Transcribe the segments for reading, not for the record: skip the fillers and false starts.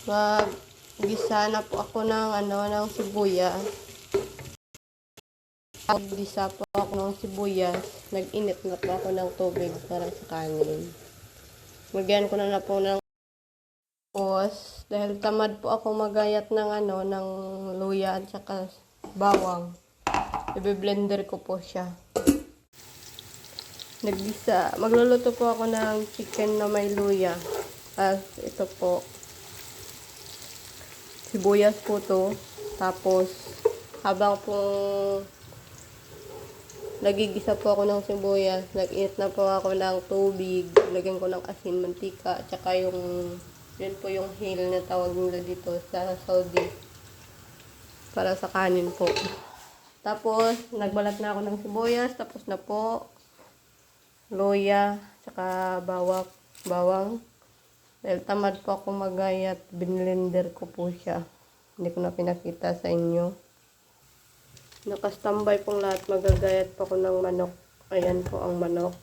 Mag-gisa na po ako ng sibuyas. Mag-gisa po ako ng sibuyas. Nag-init na po ako ng tubig para sa kanin. Magyan ko na po ng tapos, dahil tamad po ako magayat ng luya at saka bawang. I-blender ko po siya. Naggisa. Magluluto po ako ng chicken na may luya. Ito po. Sibuyas po to. Tapos, habang po nagigisa po ako ng sibuyas, nag-init na po ako ng tubig. Lagyan ko ng asin, mantika, at saka yun po yung hale na tawag nila dito sa Saudi. Para sa kanin po. Tapos, nagbalat na ako ng sibuyas. Tapos na po. Luya, saka bawang. Dahil tamad po ako magayat, binlender ko po siya. Hindi ko na pinakita sa inyo. Nakastambay pong lahat, magagayat po ako ng manok. Ayan po ang manok.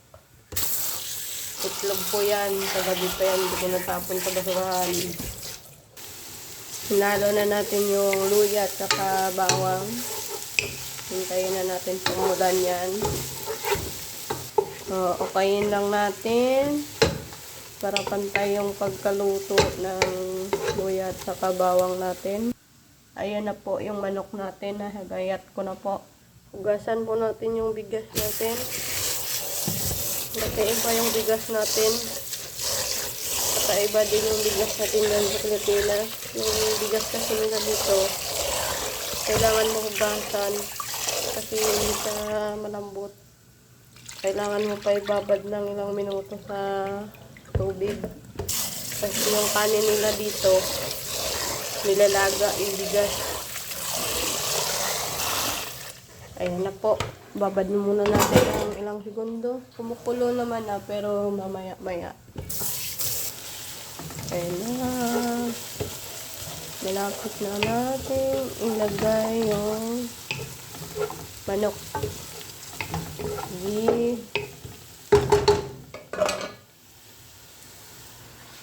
Itlog po yan, kagabi pa yan, hindi ko natapon sa basurahan. Hinalo na natin yung luya at saka bawang. Hintayin na natin pumulan yan. So, okayin lang natin para pantay yung pagkaluto ng luya at saka bawang natin. Ayan na po yung manok natin. Nahagayat ko na po. Hugasan po natin yung bigas natin. Latiin pa yung bigas natin. Kakaiba din yung bigas natin dyan sa Pilipinas. Yung bigas kasi nila dito, kailangan mo hugasan kasi hindi siya malambot. Kailangan mo pa ibabad ng ilang minuto sa tubig. Kasi yung kanin nila dito, nilalaga yung bigas. Ayan na po. Babad muna natin ng ilang segundo. Kumukulo naman na, pero mamaya-maya. Ayan na. Malapit na natin ilagay yung manok.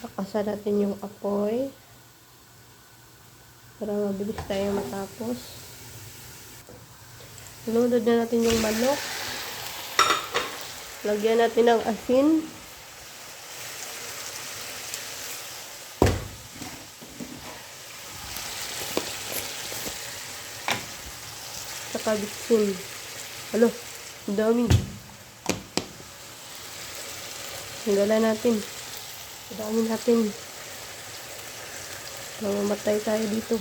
Lakasan natin yung apoy para mabilis tayo matapos. Lunod na natin yung manok. Lagyan natin ng asin. Saka bitsin. Halo, ang dami. Hanggalan natin. Ang dami natin. Mamamatay tayo dito.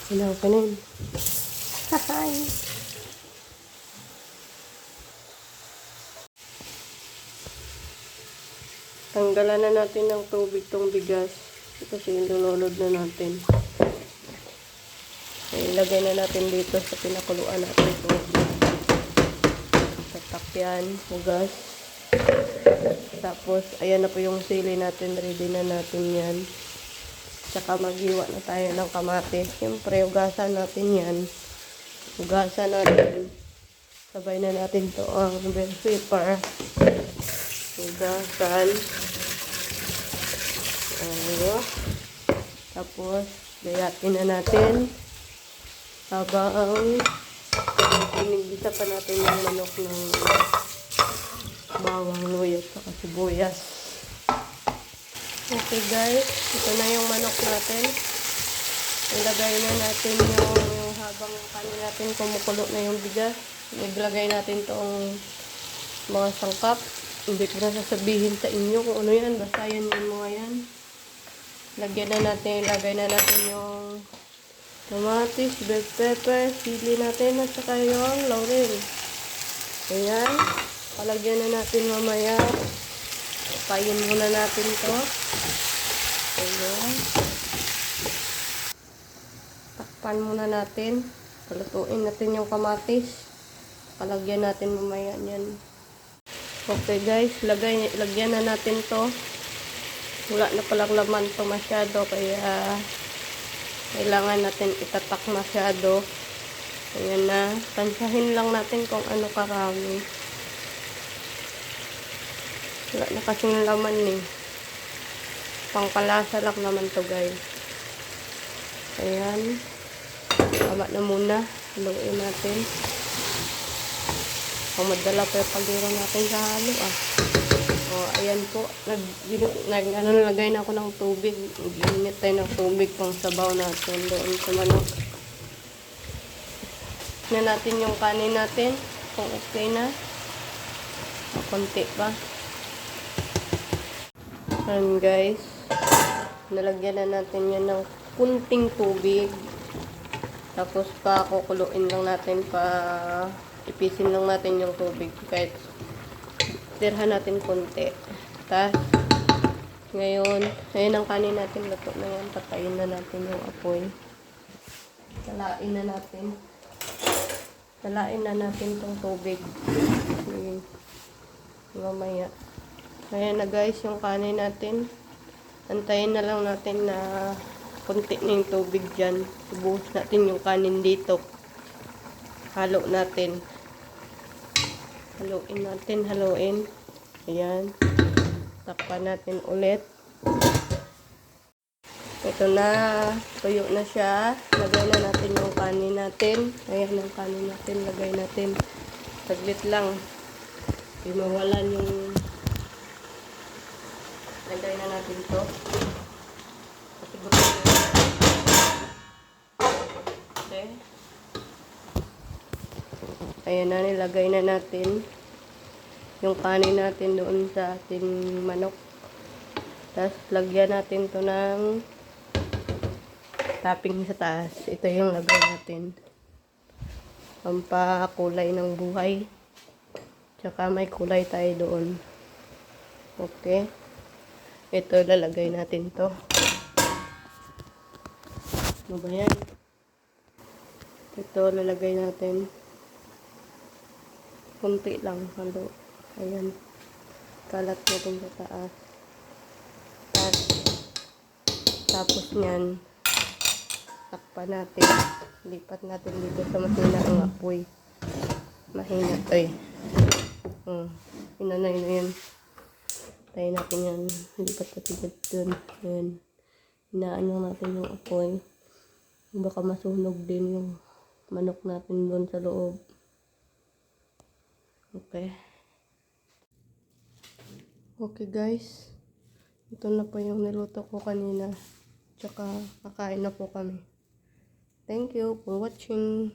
Ilaw ka na yun. Hahay! Tanggalan na natin ng tubig tong bigas. Kasi ilulunod na natin. Ilagay na natin dito sa pinakuluan natin tubig. Tatakyan, hugas. Tapos, ayan na po yung sili natin. Ready na natin yan. Tsaka maghiwa na tayo ng kamatis. Siyempre, hugasan natin yan. Hugasan natin. Sabay na natin to ang bell pepper. Hugasan. Ayo. Tapos, gayatin na natin. Habang inigisa pa natin yung manok ng bawang, luya, at sibuyas. Okay guys, ito na yung manok natin. Ilagay na natin yung habang kanin natin kumukulo na yung bigas. Iglagay natin tong mga sangkap. Hindi ko na sasabihin sa inyo kung ano yan. Basta yan yung mga yan. Lagyan na natin, ilagay na natin yung kamatis, bell pepper, sili natin at saka yung laurel. Ayan. Palagyan na natin mamaya. Kain muna natin to. Ayan. Takpan muna natin. Palutuin natin yung kamatis. Palagyan natin mamaya yan. Okay guys, lagyan na natin to. Wala na palang laman to masyado, kaya kailangan natin itatak masyado. Ayan na. Tansahin lang natin kung ano karami. Wala na kasing laman eh. Pangkalasa lang naman to guys. Ayan. Tama na muna. Haluin natin. Madala pa yung pagdiro natin sa halo ah. O, ayan po. Nalagay na ako ng tubig. Ginit tayo ng tubig pang sabaw natin doon sa manok. Na natin yung kanin natin. Kung okay na. O, konti pa. Ayan guys. Nalagyan na natin yan ng kunting tubig. Tapos pa kukuluin lang natin pa ipisin lang natin yung tubig kahit tirhan natin konti. Tapos ngayon, ayun ang kanin natin, luto na yan. Patayin na natin yung apoy. Salain na natin. Salain na natin tong tubig. Mamaya. Ayan na guys, yung kanin natin. Antayin na lang natin na konti na yung tubig dyan. Ibuhos natin yung kanin dito. Halo natin. Haluin natin, haluin. Ayan. Takpan natin ulit. Ito na. Tuyo na siya. Lagay na natin yung kanin natin. Ayan ang kanin natin. Lagay natin. Saglit lang. Hindi mawalan yung... Lagay na natin to. Kasi gusto na. Okay. Ayan na, nilagay na natin yung kanin natin doon sa ating manok. Tapos, lagyan natin to ng topping sa taas. Ito yung lagay natin. Pampakulay ng buhay. Tsaka may kulay tayo doon. Okay. Ito, lalagay natin to. Ano ba yan? Ito, lalagay natin. Kunti lang. Halo. Ayan. Kalat natin sa taas. Tapos nyan, takpan natin. Lipat natin dito sa mahina ang apoy. Mahina to eh. Inanay na yan. Tayo natin yan. Lipat natin dun. Ayan. Inaano natin yung apoy. Baka masunog din yung manok natin doon sa loob. Okay. Okay guys. Ito na po yung niluto ko kanina. Tsaka kakain na po kami. Thank you for watching.